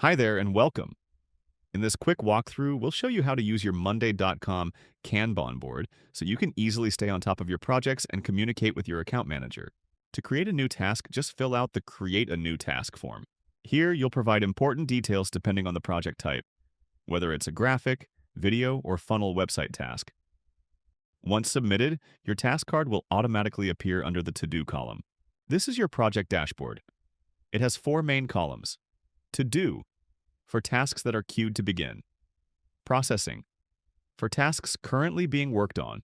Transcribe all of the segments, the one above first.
Hi there and welcome. In this quick walkthrough, we'll show you how to use your Monday.com Kanban board so you can easily stay on top of your projects and communicate with your account manager. To create a new task, just fill out the Create a New Task form. Here, you'll provide important details depending on the project type, whether it's a graphic, video, or funnel website task. Once submitted, your task card will automatically appear under the To-Do column. This is your project dashboard. It has four main columns. To Do, for tasks that are queued to begin. Processing, for tasks currently being worked on.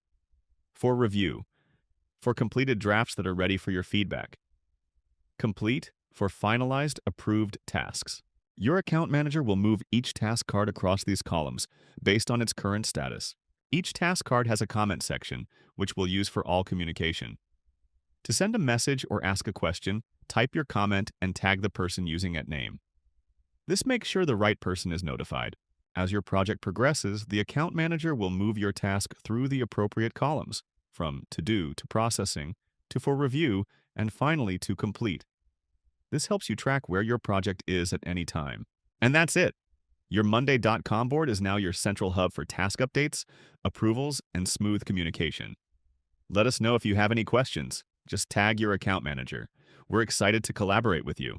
For Review, for completed drafts that are ready for your feedback. Complete, for finalized, approved tasks. Your account manager will move each task card across these columns based on its current status. Each task card has a comment section, which we'll use for all communication. To send a message or ask a question, type your comment and tag the person using it name. This makes sure the right person is notified. As your project progresses, the account manager will move your task through the appropriate columns, from To Do to Processing, to For Review, and finally to Complete. This helps you track where your project is at any time. And that's it! Your Monday.com board is now your central hub for task updates, approvals, and smooth communication. Let us know if you have any questions. Just tag your account manager. We're excited to collaborate with you.